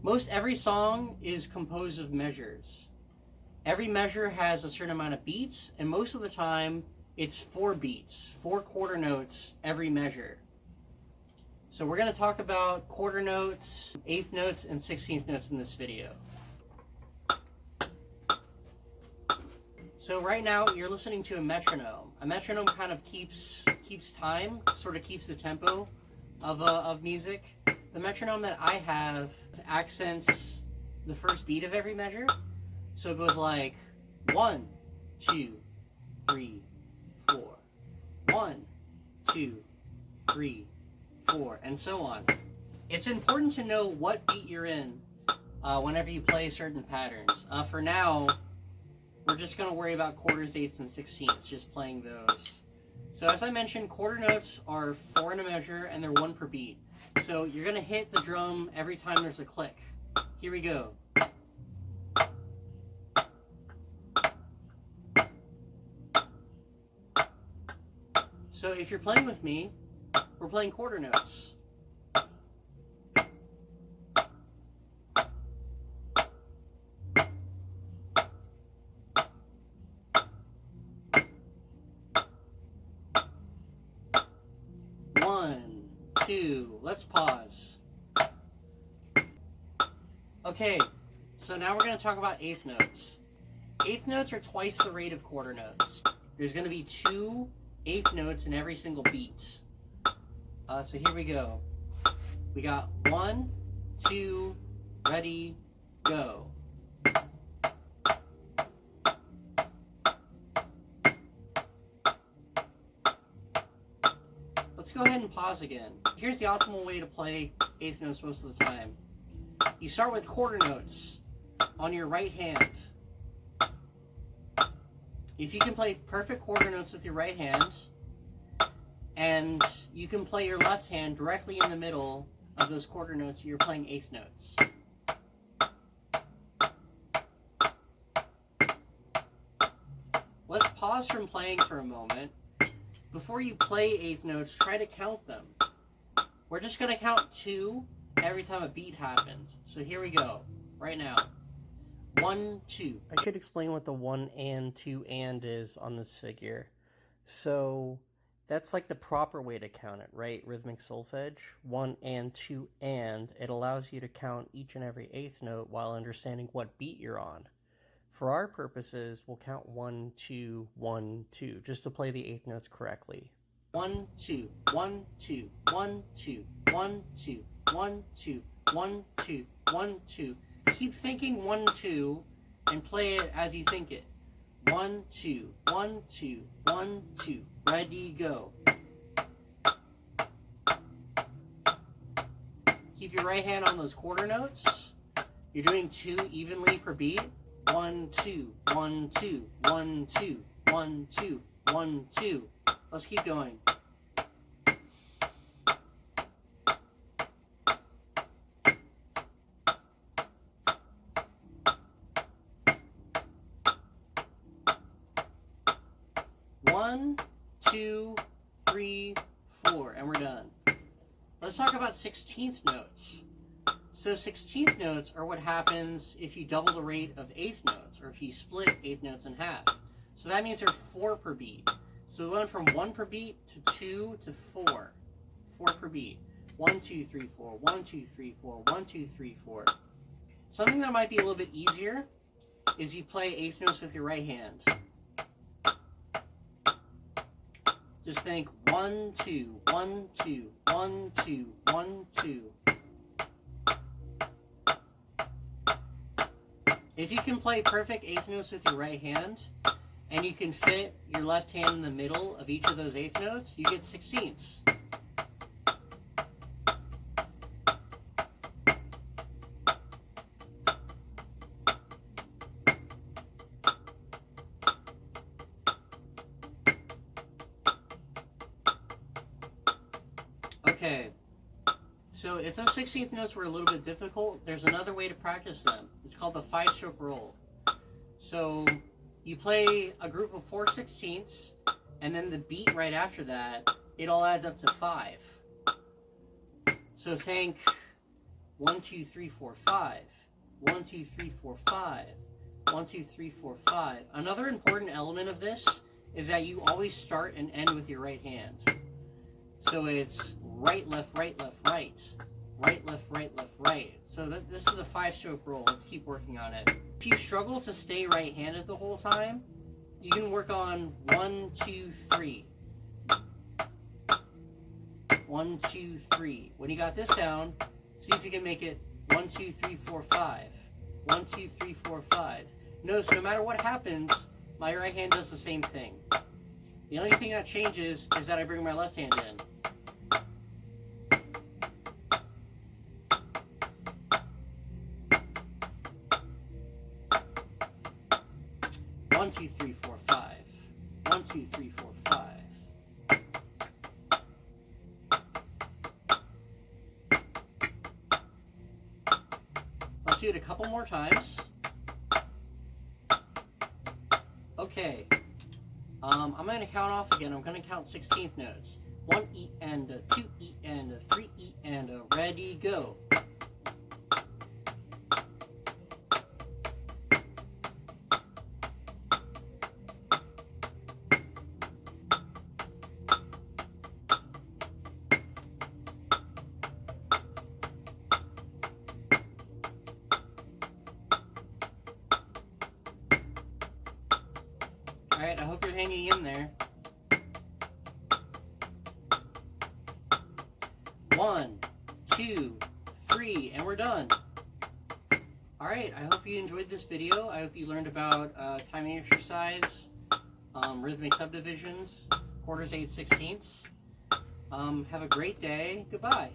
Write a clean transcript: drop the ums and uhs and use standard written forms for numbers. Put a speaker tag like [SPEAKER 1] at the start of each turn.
[SPEAKER 1] Most every song is composed of measures. Every measure has a certain amount of beats, and most of the time it's 4 beats, 4 quarter notes every measure. So we're going to talk about quarter notes, eighth notes, and 16th notes in this video. So right now you're listening to a metronome. A metronome kind of keeps time, sort of keeps the tempo of music. The metronome that I have accents the first beat of every measure. So it goes like 1, 2, 3, 4. 1, 2, 3, 4, and so on. It's important to know what beat you're in whenever you play certain patterns. For now, we're just going to worry about quarters, eighths, and sixteenths, just playing those. So as I mentioned, quarter notes are 4 in a measure, and they're 1 per beat. So you're going to hit the drum every time there's a click. Here we go. So if you're playing with me, we're playing quarter notes. One, two, let's pause. Okay, so now we're going to talk about eighth notes. Eighth notes are twice the rate of quarter notes. There's going to be 2 eighth notes in every single beat. So here we go. We got 1, 2, ready, go. Let's go ahead and pause again. Here's the optimal way to play eighth notes most of the time. You start with quarter notes on your right hand. If you can play perfect quarter notes with your right hand, and you can play your left hand directly in the middle of those quarter notes, you're playing eighth notes. Let's pause from playing for a moment. Before you play eighth notes, try to count them. We're just going to count 2 every time a beat happens. So here we go, right now. 1, 2. I should explain what the 1 and 2 and is on this figure. So that's like the proper way to count it, right? Rhythmic solfege. 1 and 2 and. It allows you to count each and every eighth note while understanding what beat you're on. For our purposes, we'll count 1, 2, 1, 2, just to play the eighth notes correctly. 1, 2, 1, 2, 1, 2, 1, 2, 1, 2, 1, 2, 1, 2. Keep thinking 1, 2, and play it as you think it. 1, 2, 1, 2, 1, 2. Ready, go. Keep your right hand on those quarter notes. You're doing 2 evenly per beat. 1, 2, 1, 2, 1, 2, 1, 2, 1, 2. Let's keep going. One, 2, 3, 4, and we're done. Let's talk about 16th notes. So 16th notes are what happens if you double the rate of eighth notes, or if you split eighth notes in half. So that means there's 4 per beat. So we went from 1 per beat to 2 to 4. 4 per beat. 1, 2, 3, 4. 1, 2, 3, 4. 1, 2, 3, 4. Something that might be a little bit easier is you play eighth notes with your right hand. Just think 1, 2, 1, 2, 1, 2, 1, 2. If you can play perfect eighth notes with your right hand, and you can fit your left hand in the middle of each of those eighth notes, you get sixteenths. Okay, so if those 16th notes were a little bit difficult, there's another way to practice them. It's called the 5-stroke roll. So you play a group of 4 16ths, and then the beat right after that, it all adds up to 5. So think 1, 2, 3, 4, 5. 1, 2, 3, 4, 5. 1, 2, 3, 4, 5. Another important element of this is that you always start and end with your right hand. So it's right, left, right, left, right. Right, left, right, left, right. So this is the 5-stroke roll. Let's keep working on it. If you struggle to stay right-handed the whole time, you can work on 1, 2, 3. 1, 2, 3. When you got this down, see if you can make it 1, 2, 3, 4, 5. 1, 2, 3, 4, 5. Notice no matter what happens, my right hand does the same thing. The only thing that changes is that I bring my left hand in. 1, 2, 3, 4, 5. 1, 2, 3, 4, 5. Let's do it a couple more times. Okay. I'm going to count off again. I'm going to count 16th notes. 1 E and a 2 E and a 3 E and a ready, go. Alright, I hope you're hanging in there. 1, 2, 3, and we're done. Alright, I hope you enjoyed this video. I hope you learned about timing exercise, rhythmic subdivisions, quarters, 8/16. Have a great day. Goodbye.